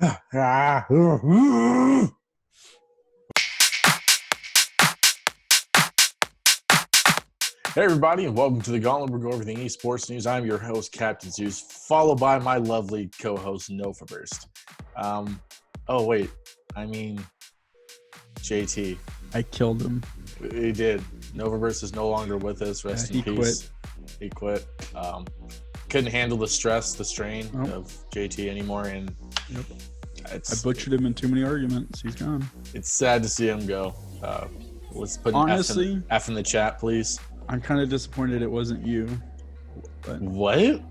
Hey everybody, and welcome to the Gauntlet. We go over everything esports news. I'm your host, Captain Zeus, followed by my lovely co-host, Novaburst. JT. I killed him. He did. Novaburst is no longer with us. Rest in peace. He quit. Couldn't handle the stress, the strain of JT anymore, and I butchered him in too many arguments. He's gone. It's sad to see him go. Let's put an F in the chat, please. I'm kind of disappointed it wasn't you. But what?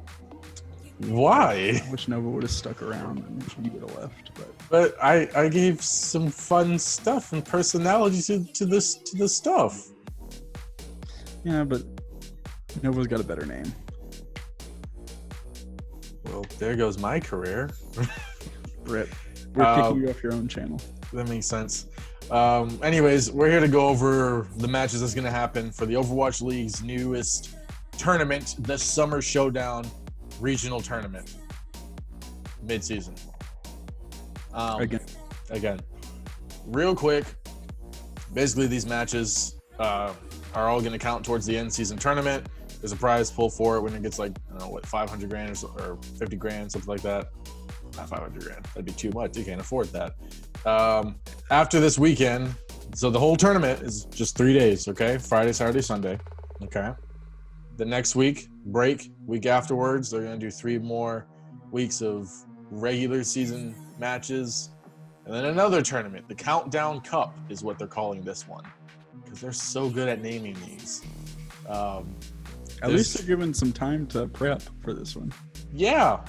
Why? I wish Nova would have stuck around and you would have left. But I gave some fun stuff and personality to this stuff. Yeah, but Nova's got a better name. Well, there goes my career. Rip. We're kicking you off your own channel. That makes sense. Anyways, we're here to go over the matches that's going to happen for the Overwatch League's newest tournament, the Summer Showdown Regional Tournament, mid-season. Again. Real quick, basically these matches are all going to count towards the end-season tournament. There's a prize pool for it when it gets like, I don't know, what, 500 grand or 50 grand, something like that. Not 500 grand. That'd be too much. You can't afford that. After this weekend, so the whole tournament is just 3 days, okay? Friday, Saturday, Sunday, okay? The next week afterwards, they're going to do 3 more weeks of regular season matches. And then another tournament. The Countdown Cup is what they're calling this one. Because they're so good at naming these. At least they're giving some time to prep for this one. Yeah.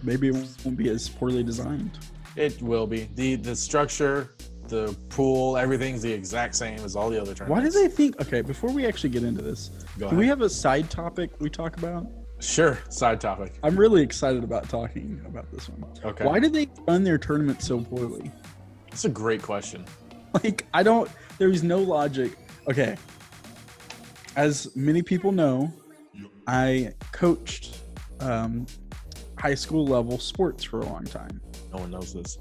Maybe it won't be as poorly designed. It will be. The structure, the pool, everything's the exact same as all the other tournaments. Why do they think... Okay, before we actually get into this, do we have a side topic we talk about? Sure, side topic. I'm really excited about talking about this one. Okay. Why do they run their tournament so poorly? That's a great question. There's no logic. Okay. As many people know, I coached high school level sports for a long time. No one knows this.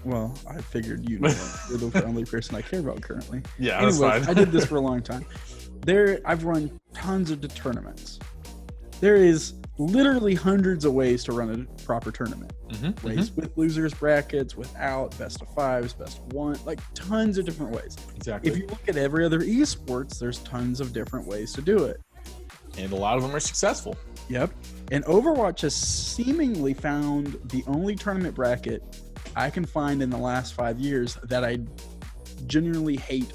Well, I figured you know. You're the only person I care about currently. Yeah, anyways, that's fine. I did this for a long time. I've run tons of tournaments. There is literally hundreds of ways to run a proper tournament. With losers brackets, without, best of fives, best of one, like tons of different ways. Exactly. If you look at every other esports, there's tons of different ways to do it. And a lot of them are successful. Yep. And Overwatch has seemingly found the only tournament bracket I can find in the last 5 years that I genuinely hate.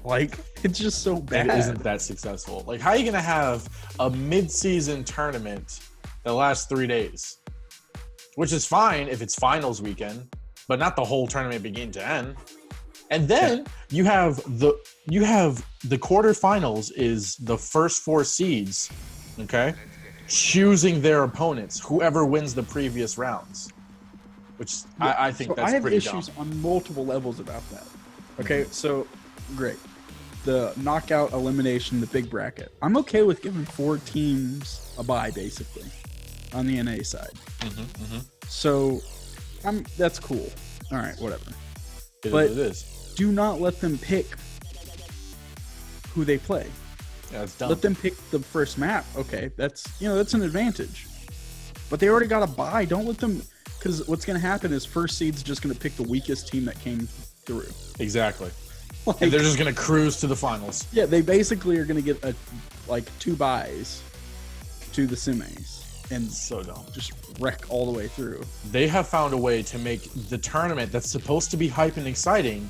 It's just so bad. It isn't that successful. Like, how are you going to have a mid-season tournament that lasts 3 days? Which is fine if it's finals weekend, but not the whole tournament beginning to end. And then you have the quarterfinals is the first 4 seeds, okay, choosing their opponents, whoever wins the previous rounds. Which I think that's pretty dumb. I have issues on multiple levels about that. Okay, so great. The knockout elimination, the big bracket. I'm okay with giving 4 teams a bye, basically, on the NA side. So that's cool. All right, whatever. It is. Do not let them pick who they play. Yeah, it's dumb. Let them pick the first map. Okay, that's an advantage. But they already got a bye. Don't let them, because what's going to happen is first seed's just going to pick the weakest team that came through. Exactly. And they're just going to cruise to the finals. Yeah, they basically are going to get 2 byes to the semis and so dumb. Just wreck all the way through. They have found a way to make the tournament that's supposed to be hype and exciting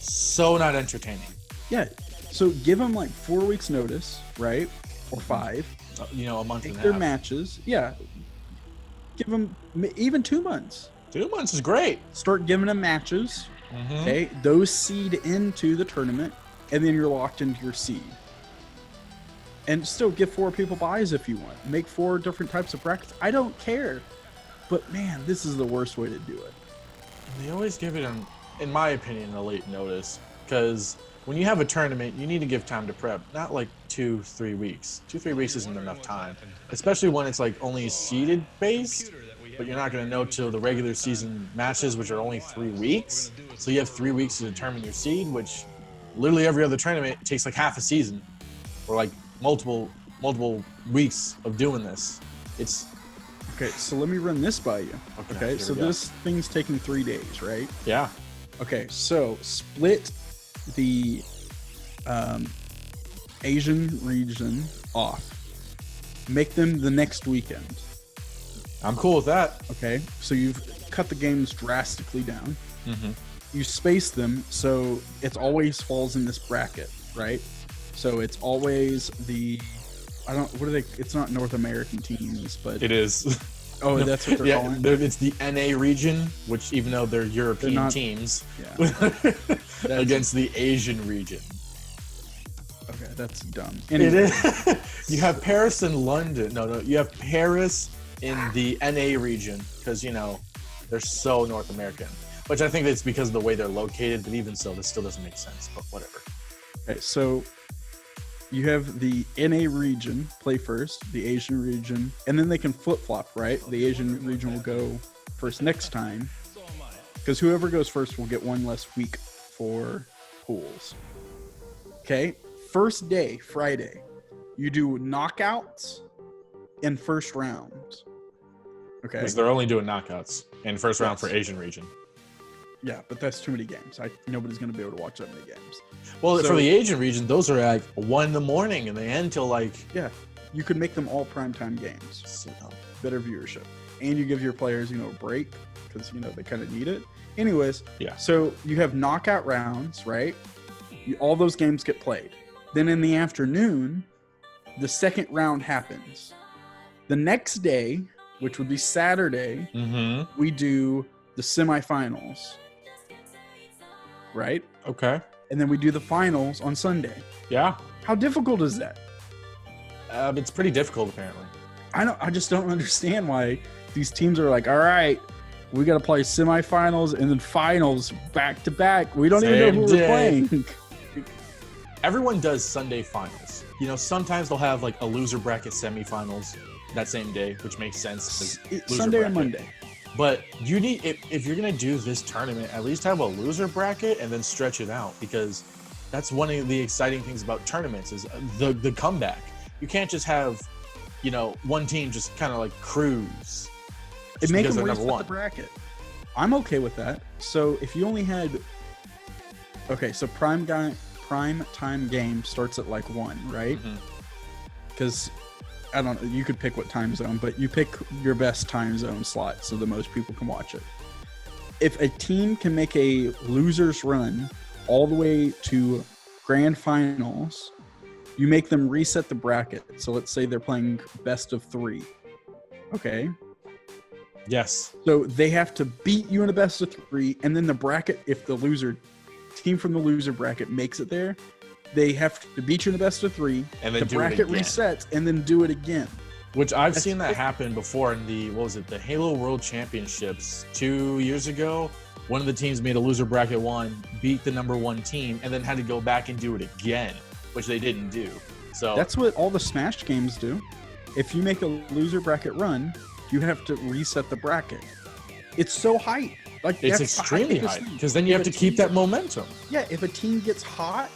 so not entertaining. Yeah. So give them 4 weeks notice, right? Or 5. A month Take and a half. their matches. Yeah. Give them even 2 months. 2 months is great. Start giving them matches. Okay. Those seed into the tournament, and then you're locked into your seed. And still give 4 people buys if you want. Make 4 different types of brackets. I don't care. But man, this is the worst way to do it. They always give it, in my opinion, a late notice. Because when you have a tournament, you need to give time to prep. Not 2-3 weeks. 2-3 weeks isn't enough time. Especially when it's only seeded based. but you're not going to know till the regular season matches, which are only 3 weeks. So you have 3 weeks to determine your seed, which literally every other tournament takes like half a season or like multiple weeks of doing this. It's okay. So let me run this by you. Okay. So this thing's taking 3 days, right? Yeah. Okay. So split the Asian region off. Make them the next weekend. I'm cool with that. Okay. So you've cut the games drastically down. Mm-hmm. You space them so it always falls in this bracket, right? So it's always it's not North American teams, but it is. Oh, that's what they're calling it? It's the NA region, which even though they're European teams, against the Asian region. Okay, that's dumb. Anyway. It is. You have Paris and London. No, you have Paris in the NA region because, they're so North American. Which I think it's because of the way they're located, but even so, this still doesn't make sense, but whatever. Okay, so you have the NA region play first, the Asian region, and then they can flip-flop, right? The Asian region will go first next time, because whoever goes first will get one less week for pools. Okay, first day, Friday, you do knockouts and first rounds. Okay. Because they're only doing knockouts and first round for Asian region. Yeah, but that's too many games. Nobody's going to be able to watch that many games. Well, for the Asian region, those are like 1 a.m. and they end till like... Yeah, you could make them all primetime games. So, better viewership. And you give your players, a break because, they kind of need it. Anyways, so you have knockout rounds, right? All those games get played. Then in the afternoon, the second round happens. The next day, which would be Saturday, we do the semifinals. Right? Okay. And then we do the finals on Sunday. Yeah. How difficult is that? It's pretty difficult, apparently. I just don't understand why these teams are like, all right, we got to play semifinals and then finals back to back. We don't even know who we're playing. Everyone does Sunday finals. Sometimes they'll have like a loser bracket semifinals that same day, which makes sense. Sunday or Monday. But you need, if you're going to do this tournament, at least have a loser bracket and then stretch it out, because that's one of the exciting things about tournaments is the comeback. You can't just have, one team just kind of like cruise. It makes them reset the bracket. I'm okay with that. So if you only had, so prime time game starts at like 1, right? Because I don't know, you could pick what time zone, but you pick your best time zone slot so the most people can watch it. If a team can make a loser's run all the way to grand finals, you make them reset the bracket. So let's say they're playing best of 3. Okay? Yes. So they have to beat you in a best of 3, and then the bracket, if the team from the loser bracket makes it there, they have to beat you in the best of 3, and then the bracket resets, and then do it again. Which I've seen that happen before in the Halo World Championships 2 years ago. One of the teams made a loser bracket 1, beat the number 1 team, and then had to go back and do it again, which they didn't do. So that's what all the Smash games do. If you make a loser bracket run, you have to reset the bracket. It's so hype. Like it's extremely hype because then you have to keep that momentum. Yeah, if a team gets hot,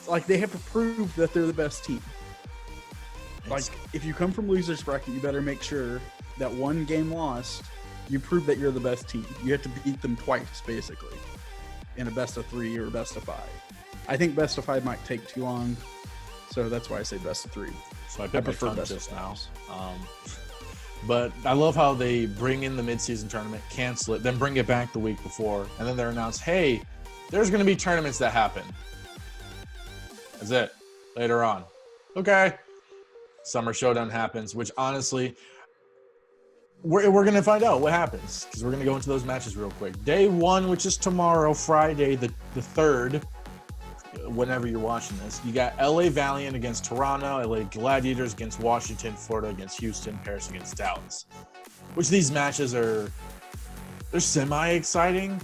like they have to prove that they're the best team. Like if you come from losers bracket, you better make sure that one game lost, you prove that you're the best team. You have to beat them twice, basically, in a best of 3 or best of 5. I think best of 5 might take too long, so that's why I say best of 3. So I prefer best just now. But I love how they bring in the mid-season tournament, cancel it, then bring it back the week before, and then they're announced, hey, there's going to be tournaments that happen. That's it. Later on. Okay. Summer Showdown happens, which honestly, we're going to find out what happens because we're going to go into those matches real quick. Day 1, which is tomorrow, Friday, the 3rd, whenever you're watching this, you got LA Valiant against Toronto, LA Gladiators against Washington, Florida against Houston, Paris against Dallas. Which these matches they're semi-exciting.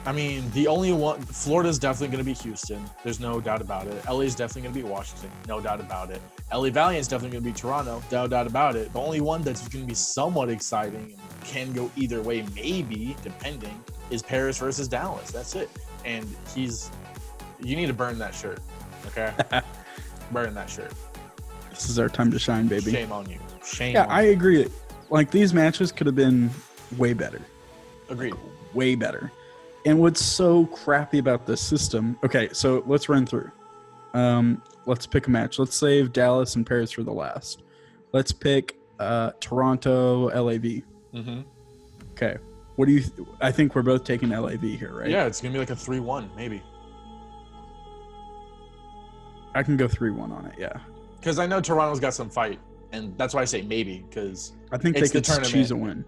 I mean, the only one, Florida's definitely going to be Houston. There's no doubt about it. LA's definitely going to be Washington. No doubt about it. LA Valiant's definitely going to be Toronto. No doubt about it. The only one that's going to be somewhat exciting and can go either way, maybe, depending, is Paris versus Dallas. That's it. And you need to burn that shirt. Okay? Burn that shirt. This is our time to shine, baby. Shame on you. Shame Yeah, on I you. agree. Like, these matches could have been way better. Agreed. Like, way better. And what's so crappy about this system... Okay, so let's run through. Let's pick a match. Let's save Dallas and Paris for the last. Let's pick Toronto, LAV. Mm-hmm. Okay. What do you... I think we're both taking LAV here, right? Yeah, it's going to be like a 3-1, maybe. I can go 3-1 on it, yeah. Because I know Toronto's got some fight, and that's why I say maybe, because I think they could cheese a win.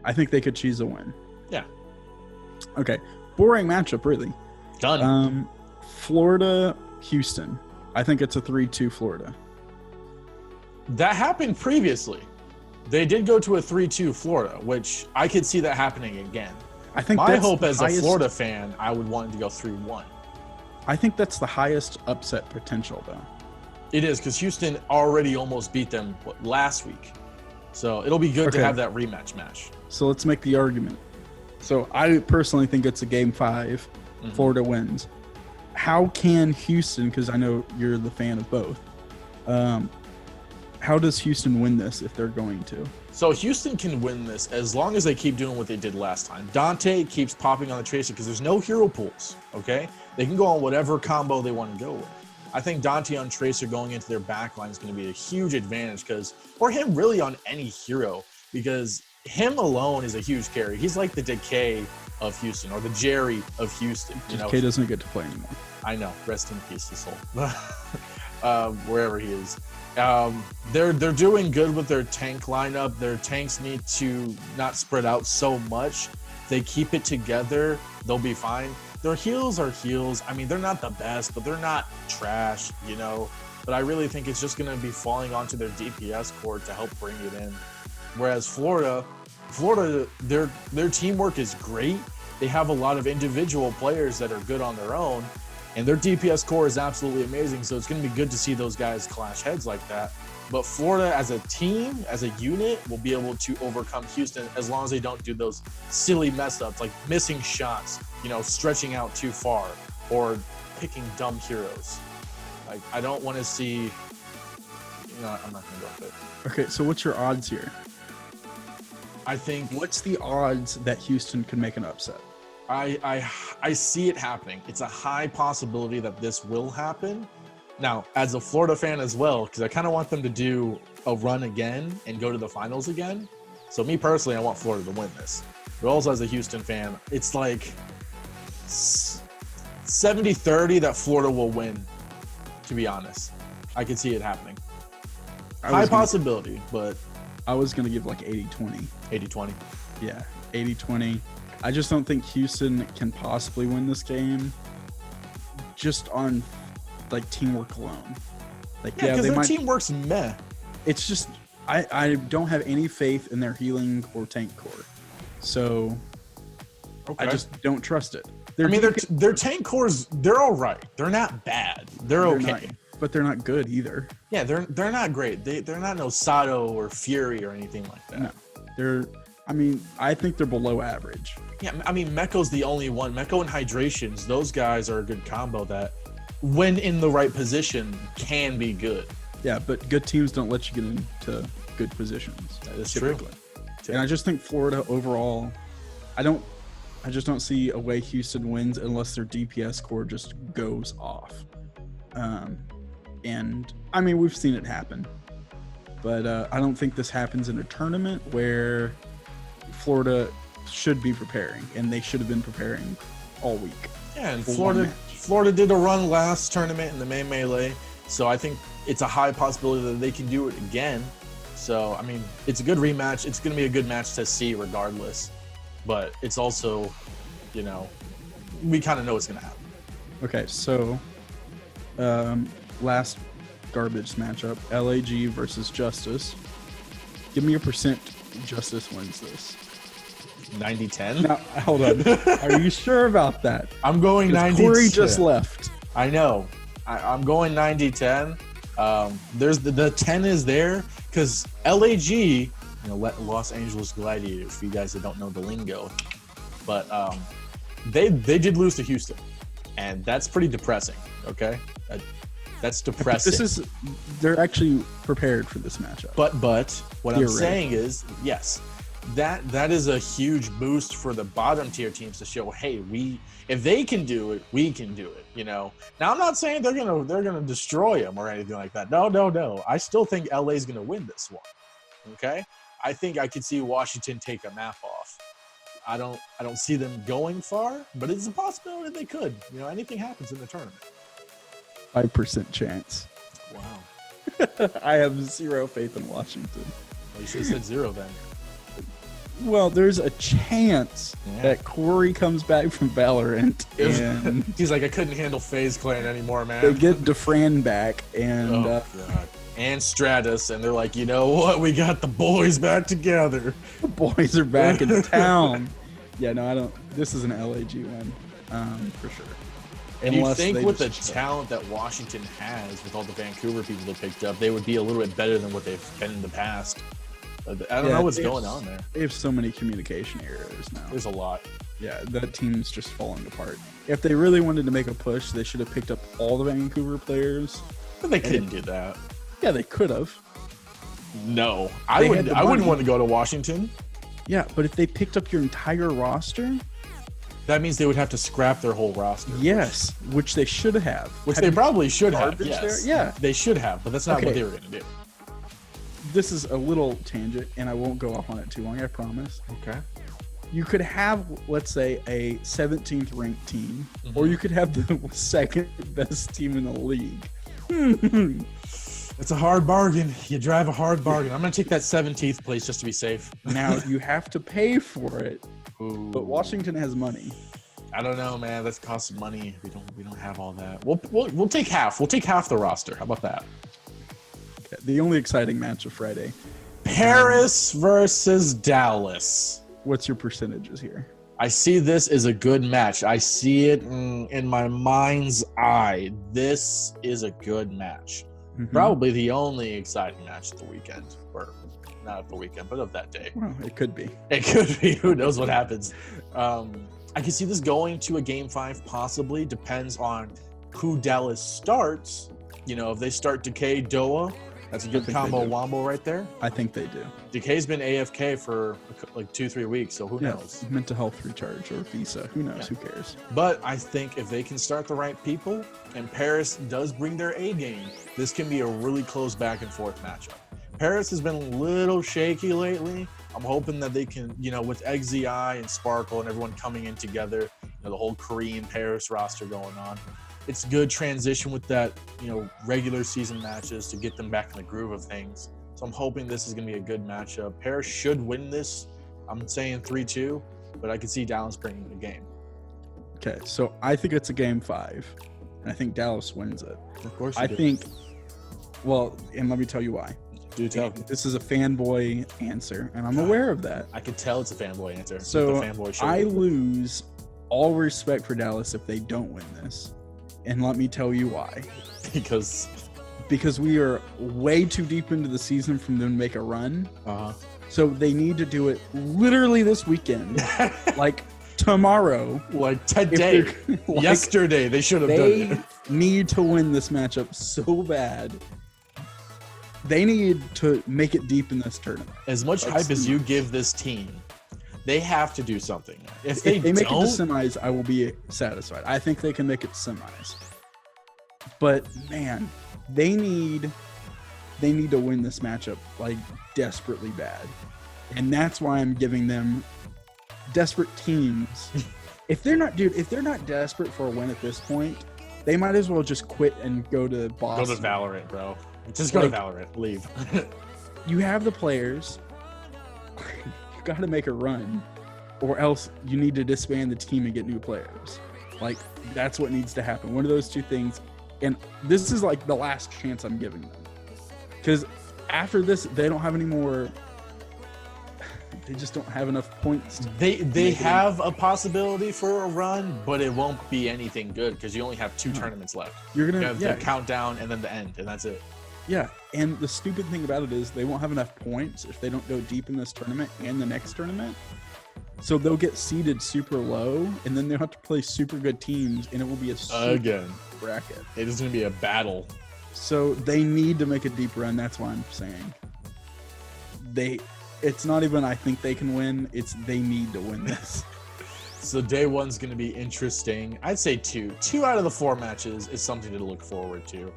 I think they could cheese a win. Yeah. Okay. Boring matchup, really. Done. Florida, Houston. I think it's a 3-2 Florida. That happened previously. They did go to a 3-2 Florida, which I could see that happening again. I think My that's hope the as highest, a Florida fan, I would want it to go 3-1. I think that's the highest upset potential, though. It is, because Houston already almost beat them last week. So it'll be good to have that rematch match. So let's make the argument. So I personally think it's a game 5. Mm-hmm. Florida wins. How can Houston, because I know you're the fan of both, how does Houston win this if they're going to? So Houston can win this as long as they keep doing what they did last time. Dante keeps popping on the Tracer because there's no hero pools, okay? They can go on whatever combo they want to go with. I think Dante on Tracer going into their backline is going to be a huge advantage or him really on any hero, because him alone is a huge carry. He's like the Decay of Houston, or the Jerry of Houston. Decay doesn't get to play anymore. I know. Rest in peace, his soul. Wherever he is. They're doing good with their tank lineup. Their tanks need to not spread out so much. They keep it together, they'll be fine. Their heals are heals. I mean, they're not the best, but they're not trash, But I really think it's just going to be falling onto their DPS core to help bring it in. Whereas Florida, their teamwork is great. They have a lot of individual players that are good on their own, and their DPS core is absolutely amazing. So it's going to be good to see those guys clash heads like that. But Florida as a team, as a unit, will be able to overcome Houston as long as they don't do those silly mess ups like missing shots, stretching out too far, or picking dumb heroes. Like, I don't want to see, I'm not going to go with it. Okay, so what's your odds here? I think, what's the odds that Houston can make an upset? I see it happening. It's a high possibility that this will happen. Now, as a Florida fan as well, because I kind of want them to do a run again and go to the finals again. So me personally, I want Florida to win this. But also as a Houston fan, it's like 70-30 that Florida will win, to be honest. I can see it happening. High possibility, but... I was going to give like 80-20. 80-20. Yeah, 80-20. I just don't think Houston can possibly win this game just on like teamwork alone. Like, yeah, because their teamwork's meh. It's just I don't have any faith in their healing or tank core, so I just don't trust it. Their tank cores, they're all right. They're not bad. They're okay, but they're not good either. Yeah, they're not great. They're not no Sato or Fury or anything like that. No, I think they're below average. Yeah, Mekko's the only one. Mekko and Hydrations, those guys are a good combo that, when in the right position, can be good. Yeah, but good teams don't let you get into good positions. That is typically true. And I just think Florida overall, I just don't see a way Houston wins unless their DPS core just goes off. And we've seen it happen, but I don't think this happens in a tournament where Florida should be preparing, and they should have been preparing all week. Yeah, and Florida did a run last tournament in the main melee, so I think it's a high possibility that they can do it again. So, it's a good rematch. It's going to be a good match to see regardless, but it's also, we kind of know what's going to happen. Okay, so last garbage matchup, LAG versus Justice. Give me a percent Justice wins this. 90-10? Now, hold on. Are you sure about that? I'm going 90-10. Corey just left. I know. I'm going 90-10. There's the 10 is there because LAG, you know, Los Angeles Gladiators, for you guys that don't know the lingo, but they did lose to Houston, and that's pretty depressing. Okay, that's depressing. They're actually prepared for this matchup. But what I'm saying is, yes, that is a huge boost for the bottom tier teams to show, hey, if they can do it, we can do it. You know. Now I'm not saying they're gonna destroy them or anything like that. No. I still think LA's gonna win this one. Okay. I think I could see Washington take a map off. I don't see them going far, but it's a possibility they could. You know, anything happens in the tournament. 5% chance. Wow. I have zero faith in Washington. Well, you should have said 0 then. Well, there's a chance that Corey comes back from Valorant and he's like, I couldn't handle FaZe Clan anymore, man. They get DeFran back and God. And Stratus, and they're like, you know what? We got the boys back together. The boys are back in town. Yeah, no, I don't. This is an LAG win, for sure. And you think with the talent that Washington has, with all the Vancouver people they picked up, they would be a little bit better than what they've been in the past. I don't know what's going on there. They have so many communication errors now. There's a lot. Yeah, that team's just falling apart. If they really wanted to make a push, they should have picked up all the Vancouver players. But they couldn't do that. Yeah, they could have. No, I wouldn't want to go to Washington. Yeah, but if they picked up your entire roster, that means they would have to scrap their whole roster. Yes, which they should have. Which they probably should have. Yes. There? Yeah, they should have, but that's not what they were going to do. This is a little tangent, and I won't go off on it too long, I promise. Okay. You could have, let's say, a 17th ranked team, or you could have the second best team in the league. It's a hard bargain. You drive a hard bargain. I'm going to take that 17th place just to be safe. Now, you have to pay for it, Ooh. but Washington has money. I don't know, man. That's cost of money. We don't have all that. We'll take half. We'll take half the roster. How about that? The only exciting match of Friday. Paris versus Dallas. What's your percentages here? I see this as a good match. I see it in my mind's eye. This is a good match. Probably the only exciting match of the weekend. Or not of the weekend, but of that day. Well, it could be. It could be. Who knows what happens. I can see this going to a Game 5 possibly. Depends on who Dallas starts. You know, if they start Decay, Doa, that's a good combo wombo right there. I think they do. Decay's been AFK for like 2-3 weeks, so who knows? Mental health recharge or visa. Who knows? Who cares? But I think if they can start the right people and Paris does bring their A game, this can be a really close back and forth matchup. Paris has been a little shaky lately. I'm hoping that they can, you know, with XZI and Sparkle and everyone coming in together, you know, the whole Korean Paris roster going on. It's good transition with that, you know, regular season matches to get them back in the groove of things. So I'm hoping this is going to be a good matchup. Paris should win this. I'm saying 3-2, but I can see Dallas bringing the game. Okay, so I think it's a Game 5, and I think Dallas wins it. Of course I think, well, and let me tell you why. Do tell me. This is a fanboy answer, and I'm aware of that. I can tell it's a fanboy answer. So the fanboy I lose all respect for Dallas if they don't win this. And let me tell you why. Because we are way too deep into the season for them to make a run. So they need to do it literally this weekend. Like tomorrow. Like today. Like, yesterday they should have done it. They need to win this matchup so bad. They need to make it deep in this tournament. As much hype as you give this team, they have to do something. If they make it to semis, I will be satisfied. I think they can make it to semis. But man, they need to win this matchup like desperately bad. And that's why I'm giving them desperate teams. If they're not desperate for a win at this point, they might as well just quit and go to Boston. Go to Valorant, bro. Just go to Valorant. Leave. You have the players. You got to make a run, or else you need to disband the team and get new players. Like, that's what needs to happen. One of those two things. And this is like the last chance I'm giving them. Because after this, they don't have any more they just don't have enough points. They have a possibility for a run, but it won't be anything good because you only have 2 tournaments left. You're gonna you have the countdown and then the end, and that's it. Yeah, and the stupid thing about it is they won't have enough points if they don't go deep in this tournament and the next tournament. So they'll get seeded super low, and then they'll have to play super good teams, and it will be a super bracket. It is going to be a battle. So they need to make a deep run. That's why I'm saying it's not even I think they can win. It's they need to win this. So day 1's going to be interesting. I'd say 2. 2 out of the 4 matches is something to look forward to.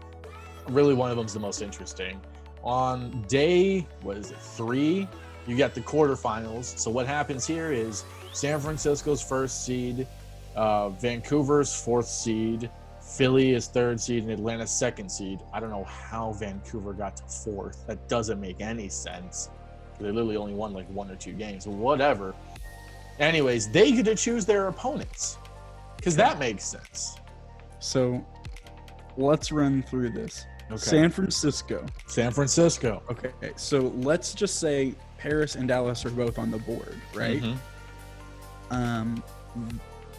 Really, one of them's the most interesting. On day, 3, you got the quarterfinals. So what happens here is San Francisco's 1st seed, Vancouver's 4th seed, Philly is 3rd seed, and Atlanta's 2nd seed. I don't know how Vancouver got to 4th. That doesn't make any sense. They literally only won like 1 or 2 games, but whatever. Anyways, they get to choose their opponents because that makes sense. So let's run through this. Okay. San Francisco. Okay, so let's just say Paris and Dallas are both on the board, right?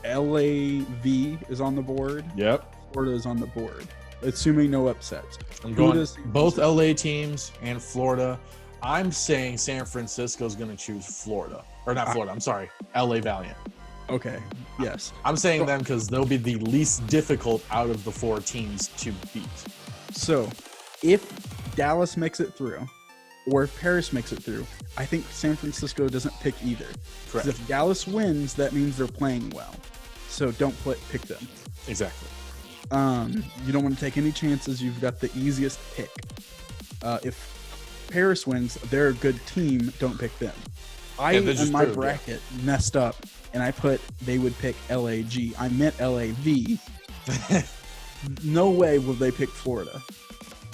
LAV is on the board. Yep. Florida is on the board, assuming no upsets. I'm going both LA teams and Florida. I'm saying San Francisco is going to choose Florida. Or not Florida, I'm sorry, LA Valiant. Okay, yes. I'm saying them because they'll be the least difficult out of the 4 teams to beat. So, if Dallas makes it through, or if Paris makes it through, I think San Francisco doesn't pick either. Correct. If Dallas wins, that means they're playing well. So don't pick them. Exactly. You don't want to take any chances. You've got the easiest pick. If Paris wins, they're a good team. Don't pick them. In my bracket messed up, and I put they would pick LAG. I meant LAV. No way will they pick Florida.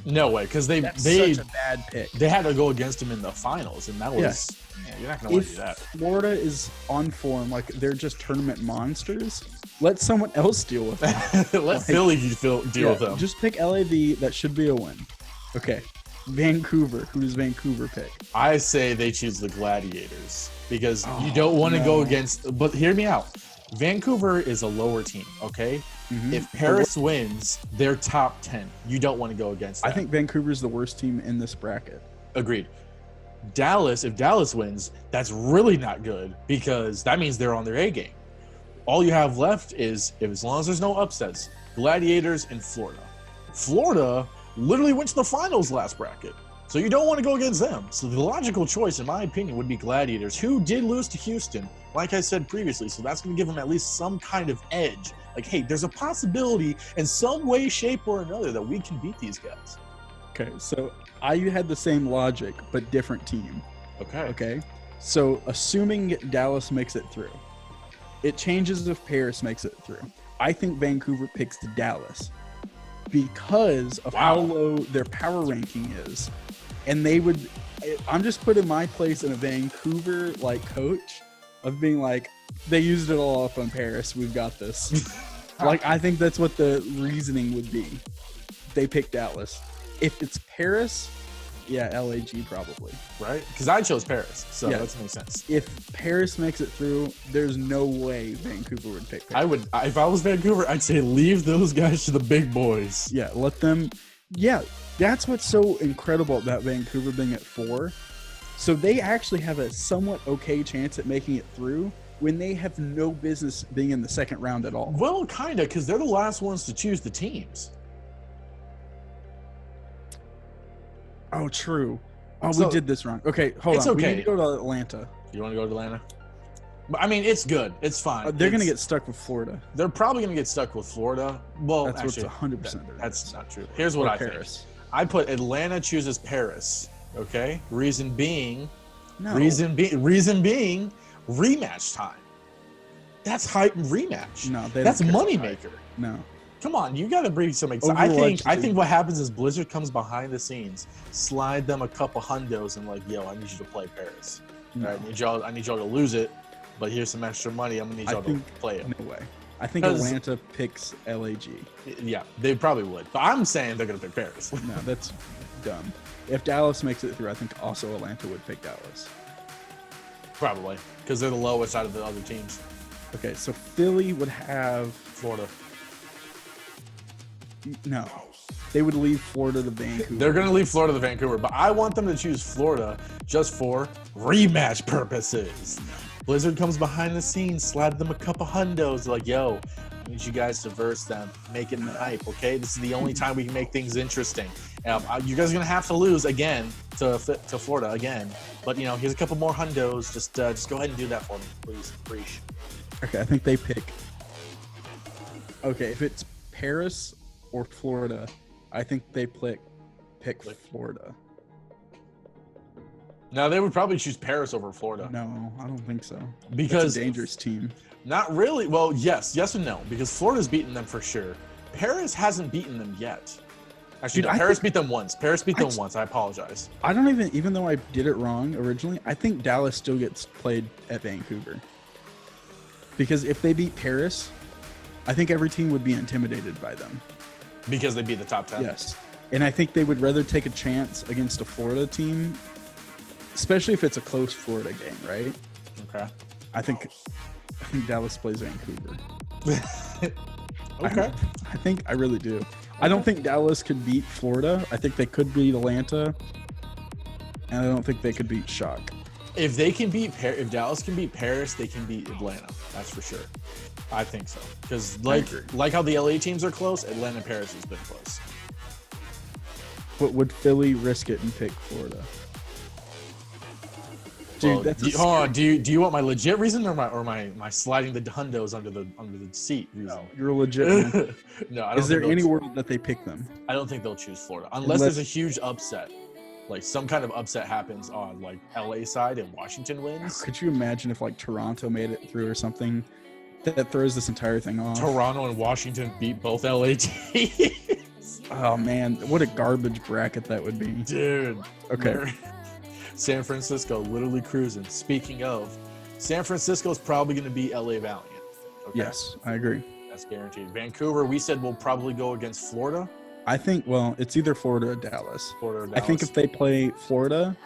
No way, because they such a bad pick. They had to go against them in the finals, and that was you're not gonna want to do that. Florida is on form, like they're just tournament monsters. Let someone else deal with them. Let Philly deal with them. Just pick LAV. That should be a win. Okay. Vancouver. Who does Vancouver pick? I say they choose the Gladiators because you don't want to go against. But hear me out. Vancouver is a lower team. Okay. Mm-hmm. If Paris wins, they're top 10. You don't want to go against them. I think Vancouver is the worst team in this bracket. Agreed. Dallas, if Dallas wins, that's really not good because that means they're on their A game. All you have left is, as long as there's no upsets, Gladiators and Florida. Florida literally went to the finals last bracket, so you don't want to go against them. So the logical choice, in my opinion, would be Gladiators, who did lose to Houston, like I said previously. So that's going to give them at least some kind of edge. Like, hey, there's a possibility in some way, shape, or another that we can beat these guys. Okay, so I had the same logic, but different team. Okay. So assuming Dallas makes it through, it changes if Paris makes it through. I think Vancouver picks Dallas because of how low their power ranking is. And they would, I'm just putting my place in a Vancouver like coach of being like, they used it all up on Paris. We've got this. Like, I think that's what the reasoning would be. They pick Dallas. If it's Paris, LAG probably. Right? Because I chose Paris, so that makes sense. If Paris makes it through, there's no way Vancouver would pick Paris. If I was Vancouver, I'd say leave those guys to the big boys. Yeah, let them. Yeah, that's what's so incredible about Vancouver being at 4. So they actually have a somewhat okay chance at making it through when they have no business being in the second round at all. Well, kind of, because they're the last ones to choose the teams. Oh, true. Oh, we did this wrong. Okay, hold on. It's okay. We need to go to Atlanta. You want to go to Atlanta? But, I mean, it's good. It's fine. They're going to get stuck with Florida. They're probably going to get stuck with Florida. Well, that's actually, what's 100%. That's not true. Here's what I think. I put Atlanta chooses Paris. Okay? Reason being, reason being, rematch time. That's hype rematch. No, that's moneymaker. No. Come on, you got to bring some excitement. I think what happens is Blizzard comes behind the scenes, slide them a couple hundos, and like, yo, I need you to play Paris. No. Right? I need y'all to lose it, but here's some extra money. I'm gonna need y'all to play it. No way. I think Atlanta picks LAG. Yeah, they probably would. But I'm saying they're gonna pick Paris. No, that's dumb. If Dallas makes it through, I think also Atlanta would pick Dallas. Probably, because they're the lowest out of the other teams. Okay, so Philly would have Florida. no. They would leave Florida to Vancouver. They're going to leave Florida to Vancouver, but I want them to choose Florida just for rematch purposes. Blizzard comes behind the scenes, slide them a couple hundos, like, yo, I need you guys to verse them, make it hype, okay? This is the only time we can make things interesting. You guys are going to have to lose again to Florida again, but, you know, here's a couple more hundos. Just go ahead and do that for me, please. Appreciate. Okay, I think they pick. Okay, if it's Paris or Florida, I think they pick Florida. Now, they would probably choose Paris over Florida. No, I don't think so. Because it's a dangerous team. Not really. Well, yes and no, because Florida's beaten them for sure. Paris hasn't beaten them yet. Actually, Dude, no, Paris beat them once. Paris beat them once. I apologize. I don't even though I did it wrong originally, I think Dallas still gets played at Vancouver. Because if they beat Paris, I think every team would be intimidated by them. Because they beat the top 10. Yes. And I think they would rather take a chance against a Florida team, especially if it's a close Florida game, right? Okay. I think Dallas plays Vancouver. Okay. I really do. I don't think Dallas could beat Florida. I think they could beat Atlanta. And I don't think they could beat Shock. If they can beat if Dallas can beat Paris, they can beat Atlanta. That's for sure. I think so. Because like how the LA teams are close, Atlanta and Paris has been close. But would Philly risk it and pick Florida? Dude, Well, do you want my legit reason or my sliding the hundos under the seat reason? No, you're legit. No, I don't. Is there any world that they pick them? I don't think they'll choose Florida unless there's a huge upset, like some kind of upset happens on like LA side and Washington wins. Could you imagine if like Toronto made it through or something? That throws this entire thing off. Toronto and Washington beat both LA teams. Oh man, what a garbage bracket that would be, dude. Okay. San Francisco literally cruising. Speaking of, San Francisco's probably going to be LA Valiant. Okay? Yes, I agree. That's guaranteed. Vancouver, we said we'll probably go against Florida. I think, well, it's either Florida or Dallas. Florida or Dallas. I think if they play Florida,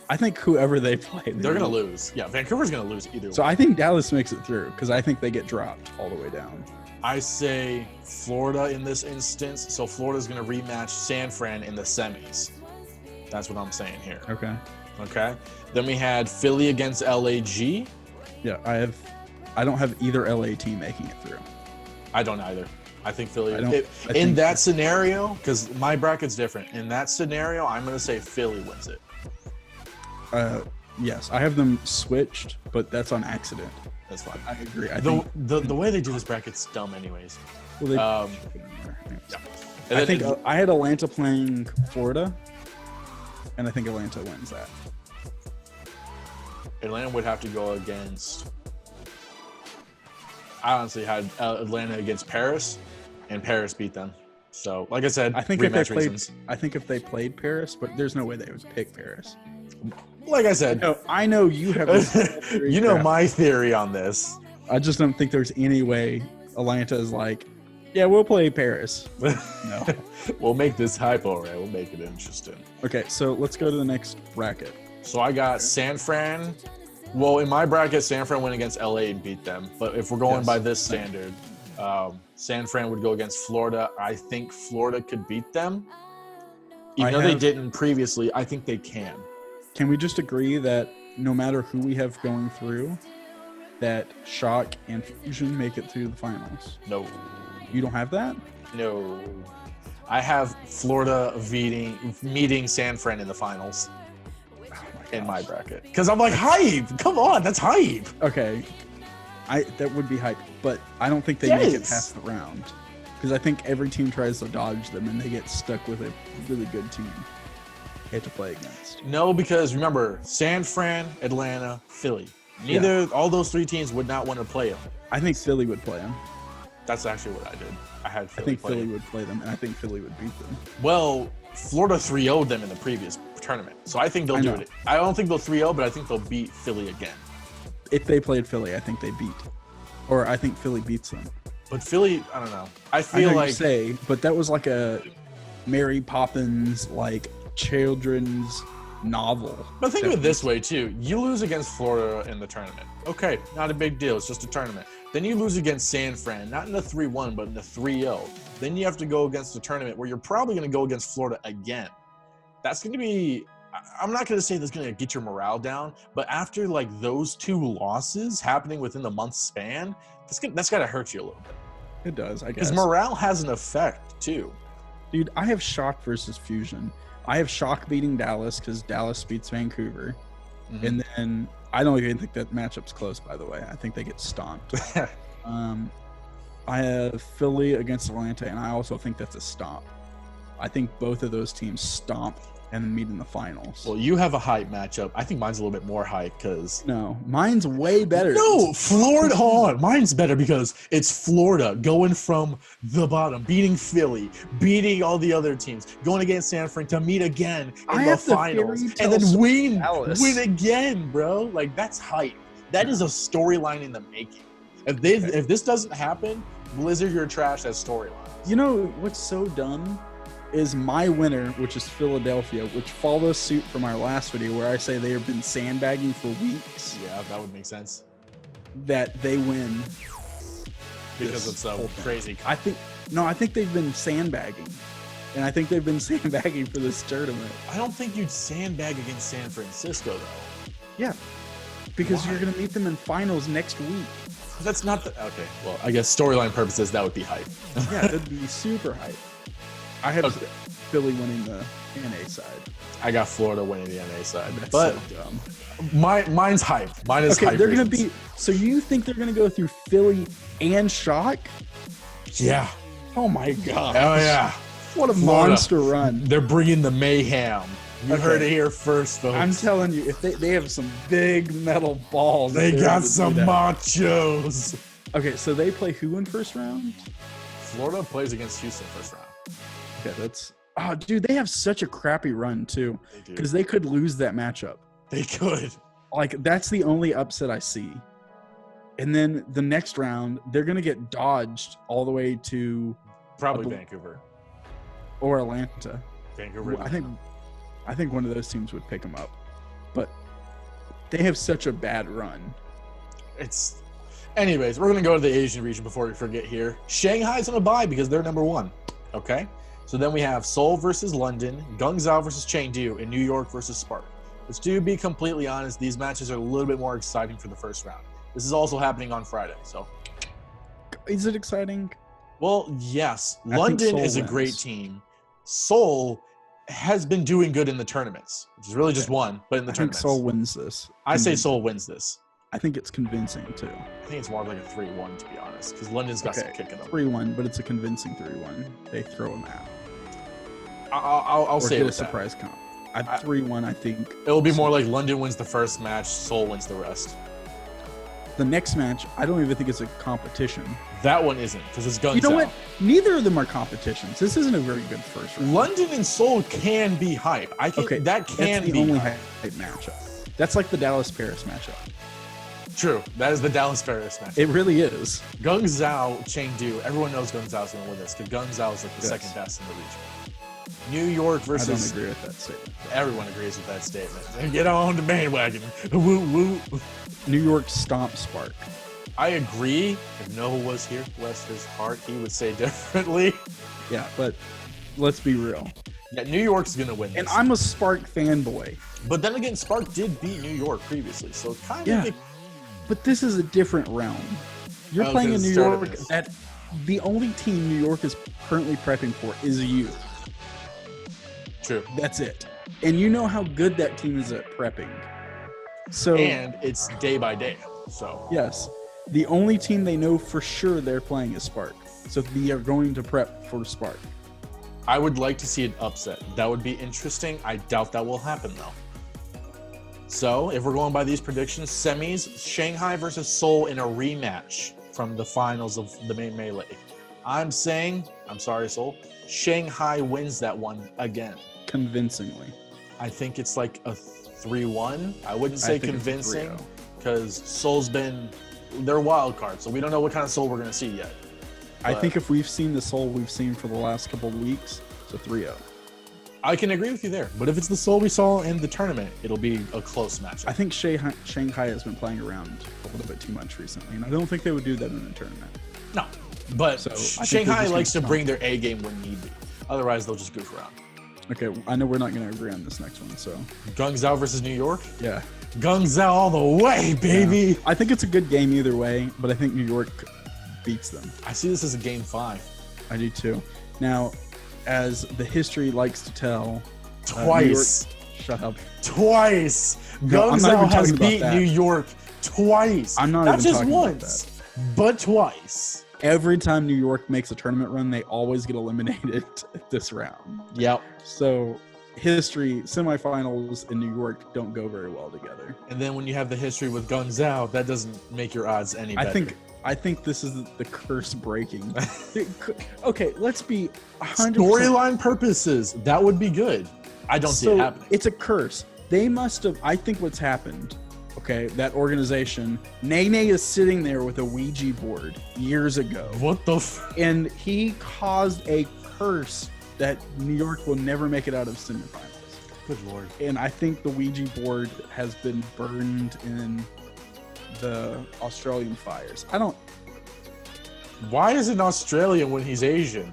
I think whoever they play, they're going to lose. Yeah, Vancouver's going to lose either way. So I think Dallas makes it through because I think they get dropped all the way down. I say Florida in this instance. So Florida's going to rematch San Fran in the semis. That's what I'm saying here. Okay. Then we had Philly against LAG. Yeah, I don't have either LA team making it through. I don't either. I think Philly. In that scenario, because my bracket's different. In that scenario, I'm going to say Philly wins it. Yes, I have them switched, but that's on accident. That's fine. I agree. The way they do this bracket's dumb, anyways. Well, I think I had Atlanta playing Florida, and I think Atlanta wins that. Atlanta would have to go against. I honestly had Atlanta against Paris, and Paris beat them. So, like I said, I think if they played Paris, but there's no way they would pick Paris. Like I said, I know you have. You know my theory on this. I just don't think there's any way Atlanta is like, yeah, we'll play Paris. No, we'll make this hype, all right. We'll make it interesting. Okay, so let's go to the next bracket. So I got San Fran. Well, in my bracket, San Fran went against LA and beat them. But if we're going by this standard, San Fran would go against Florida. I think Florida could beat them. Even though they didn't previously, I think they can. Can we just agree that no matter who we have going through, that Shock and Fusion make it through the finals? No. You don't have that? No. I have Florida meeting San Fran in the finals. In my bracket, because I'm like, hype, come on, that's hype. Okay, that would be hype, but I don't think they make it past the round, because I think every team tries to dodge them and they get stuck with a really good team they have to play against. No, because remember, San Fran, Atlanta, Philly, all those three teams would not want to play them. I think Philly would play them. That's actually what I did. Philly would play them, and I think Philly would beat them. Well, Florida 3-0'd them in the previous tournament, so I think they'll do it. I don't think they'll 3-0, but I think they'll beat Philly again. If they played Philly, I think they beat, or I think Philly beats them. But Philly, I don't know. I feel like but that was like a Mary Poppins, like children's novel. But think of it this way too. You lose against Florida in the tournament. Okay, not a big deal. It's just a tournament. Then you lose against San Fran, not in the 3-1, but in the 3-0. Then you have to go against a tournament where you're probably going to go against Florida again. That's going to be, I'm not going to say that's going to get your morale down, but after like those 2 losses happening within the month span, that's got to hurt you a little bit. It does, I guess. Because morale has an effect too. Dude, I have Shock versus Fusion. I have Shock beating Dallas because Dallas beats Vancouver. Mm-hmm. And then I don't even think that matchup's close, by the way. I think they get stomped. I have Philly against Atlanta, and I also think that's a stomp. I think both of those teams stomp and meet in the finals. Well, you have a hype matchup. I think mine's a little bit more hype because... No, mine's way better. No, Florida. Hold on. Mine's better because it's Florida going from the bottom, beating Philly, beating all the other teams, going against San Fran to meet again in the finals, and then win again, bro. Like, that's hype. That is a storyline in the making. If this doesn't happen, Blizzard, you're trash as storyline. You know what's so dumb? Is my winner, which is Philadelphia, which follows suit from our last video where I say they have been sandbagging for weeks. Yeah, that would make sense. That they win. Because it's so crazy. I think they've been sandbagging. And I think they've been sandbagging for this tournament. I don't think you'd sandbag against San Francisco, though. Yeah. Because you're going to meet them in finals next week. That's not the... Okay, well, I guess storyline purposes, that would be hype. Yeah, that'd be super hype. I have Philly winning the NA side. I got Florida winning the NA side. That's but so dumb. Mine's hype. Mine is hype. Okay, they're going to be... So you think they're going to go through Philly and Shock? Yeah. Oh, my God. Oh, yeah. What a Florida. Monster run. They're bringing the mayhem. You heard it here first, folks. I'm telling you, if they have some big metal balls. They got some machos. Okay, so they play who in first round? Florida plays against Houston first round. Okay, that's... Oh, dude, they have such a crappy run, too. Because they could lose that matchup. They could. Like, that's the only upset I see. And then the next round, they're going to get dodged all the way to... Probably Vancouver. Or Atlanta. Vancouver. I think one of those teams would pick them up. But they have such a bad run. Anyways, we're going to go to the Asian region before we forget here. Shanghai's on a bye because they're number 1. Okay? So then we have Seoul versus London, Guangzhou versus Chengdu, and New York versus Spark. Which, to be completely honest, these matches are a little bit more exciting for the first round. This is also happening on Friday, so. Is it exciting? Well, yes. London is a great team. Seoul has been doing good in the tournaments, which is really just one, but in the tournaments. I think Seoul wins this. I say Seoul wins this. I think it's convincing, too. I think it's more like a 3-1, to be honest, because London's got some kick in them. 3-1, but it's a convincing 3-1. They throw them out. I'll say get a surprise comp. At 3-1, I think. It'll be more like London wins the first match, Seoul wins the rest. The next match, I don't even think it's a competition. That one isn't, because it's Guangzhou. You know what? Neither of them are competitions. This isn't a very good first round. London and Seoul can be hype. That can that's be the only hype matchup. That's like the Dallas-Paris matchup. True. That is the Dallas-Paris matchup. It really is. Guangzhou, Chengdu. Everyone knows Guangzou's going to win this, because Guangzou is like the second best in the region. New York versus... I don't agree with that statement. Everyone agrees with that statement. Get on the bandwagon. Woo, woo. New York stomp Spark. I agree. If Noah was here, bless his heart, he would say differently. Yeah, but let's be real. Yeah, New York's going to win this. And I'm a Spark fanboy. But then again, Spark did beat New York previously, so kind of... Yeah, but this is a different realm. You're playing in New York that the only team New York is currently prepping for is you. True. That's it. And you know how good that team is at prepping. So, and it's day by day. So yes, the only team they know for sure they're playing is Spark. So they are going to prep for Spark. I would like to see an upset. That would be interesting. I doubt that will happen though. So if we're going by these predictions, semis, Shanghai versus Seoul in a rematch from the finals of the main melee. I'm sorry, Seoul, Shanghai wins that one again. Convincingly. I think it's like a 3-1. I wouldn't say convincing because Seoul's been their wild card, so we don't know what kind of Seoul we're going to see yet. But I think if we've seen the Seoul we've seen for the last couple of weeks, it's a 3-0. I can agree with you there. But if it's the Seoul we saw in the tournament, it'll be a close match. I think Shanghai has been playing around a little bit too much recently, and I don't think they would do that in a tournament. No, but So, I think Shanghai they're likes just to gonna bring their A game when need be. Otherwise, they'll just goof around. Okay, I know we're not going to agree on this next one, so Guangzhou versus New York. yeah. Guangzhou all the way, baby. Yeah. I think it's a good game either way, but I think New York beats them. I see this as a game 5. I do too. Now, as the history likes to tell, Twice. Shut up. Twice. No, I'm not Guangzhou even has talking about beat that. New York twice. I'm not even just talking about once, but twice. Every time New York makes a tournament run, they always get eliminated this round. Yep. So history, semifinals in New York don't go very well together. And then when you have the history with Guangzhou, that doesn't make your odds any better. I think this is the curse breaking. Okay, let's be 100%. Storyline purposes, that would be good. I don't see it happening. It's a curse. They must have. I think what's happened. Okay, that organization. Nene is sitting there with a Ouija board years ago. What the? And he caused a curse that New York will never make it out of semifinals. Good lord. And I think the Ouija board has been burned in the Australian fires. I don't. Why is it Australian when he's Asian?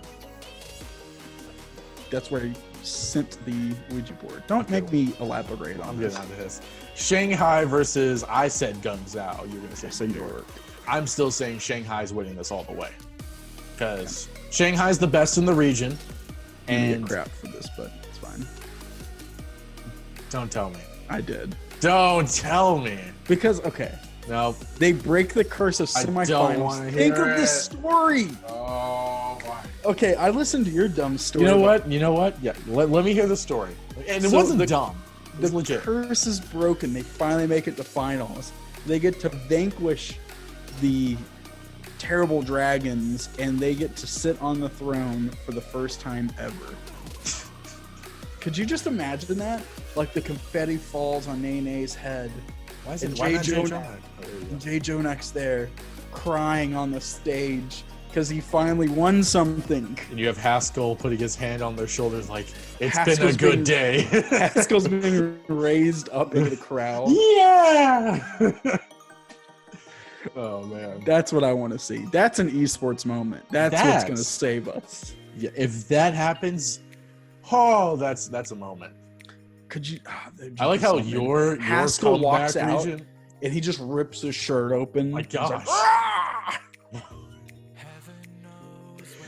That's where he sent the Ouija board. Don't make me elaborate on I'm this. getting out of this. Shanghai versus, I said Guangzhou. You're going to say New York. I'm still saying Shanghai's winning this all the way. Because Shanghai's the best in the region. And And crap for this, but it's fine. don't tell me. I did. Don't tell me. Because, okay, No. they break the curse of I don't semifinals. wanna Think hear of this it. story. Oh, my. Okay, I listened to your dumb story. You know what? You know what? Yeah. Let me hear the story. And it So wasn't the- dumb. It was The legit. curse is broken. They finally make it to finals. They get to vanquish the terrible dragons, and they get to sit on the throne for the first time ever. Could you just imagine that? Like the confetti falls on Nene's head, Why is and it why not Jay Jay Jonah- Jonah? Oh, there you go. and Jay Jonak's there crying on the stage because he finally won something. And you have Haskell putting his hand on their shoulders like, it's been a Haskell's good being- day. Haskell's being raised up into the crowd. Yeah! Oh, man. That's what I want to see. That's an esports moment. That's what's That's- going to save us. Yeah, if that happens, oh, that's a moment. Could you? I like how your Haskell walks comeback out, region. and he just rips his shirt open. My He's like, gosh. "Ah!"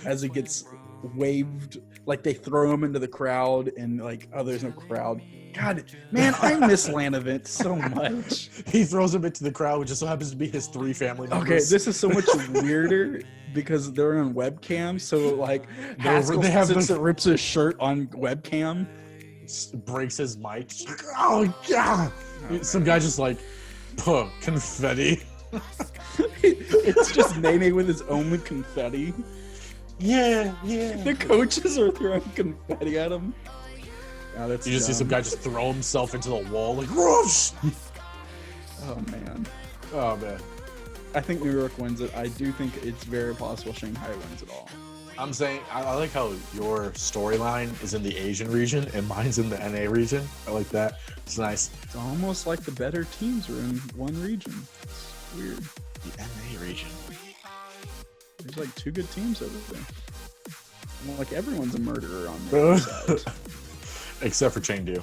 As he gets waved, like they throw him into the crowd, and like, oh, there's no crowd. God, man, I miss LAN events so much. He throws him into the crowd, which just so happens to be his 3 family members. Okay, this is so much weirder because they're on webcam. So like, Haskell they have sits the- and rips his shirt on webcam. breaks his mic. Just like, oh, God. Some guy just like, puh, confetti. It's just Nene with his own confetti. Yeah. The coaches are throwing confetti at him. Oh, that's You just see dumb. some guy just throw himself into the wall, like, whoosh! Oh man, Oh, man. I think New York wins it. I do think it's very possible Shanghai wins it all. I'm saying, I like how your storyline is in the Asian region and mine's in the NA region. I like that. It's nice. It's almost like the better teams are in one region. It's weird. The NA region. There's like 2 good teams over there. Well, like everyone's a murderer on the other side. Except for Chengdu.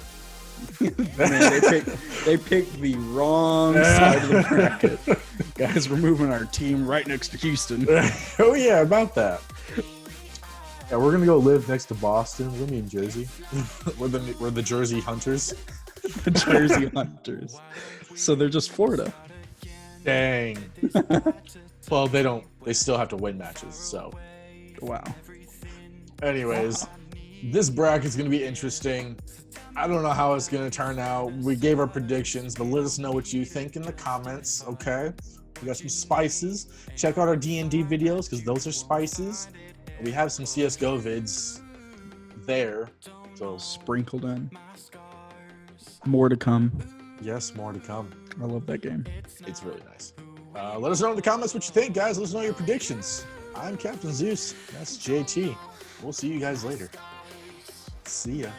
Man, they picked the wrong side of the bracket. Guys, we're moving our team right next to Houston. Oh, yeah, about that. Yeah, we're gonna go live next to Boston. We're gonna be in Jersey. we're the Jersey Hunters. The Jersey Hunters. So they're just Florida. Dang. Well, they still have to win matches, so. Wow. Anyways, this bracket's going to be interesting. I don't know how it's going to turn out. We gave our predictions, but let us know what you think in the comments, okay? We got some spices. Check out our D&D videos, because those are spices. We have some CSGO vids there. So, Sprinkled in. More to come. yes, more to come. I love that game. It's really nice. Let us know in the comments what you think, guys. Let us know your predictions. I'm Captain Zeus. That's JT. We'll see you guys later. See ya.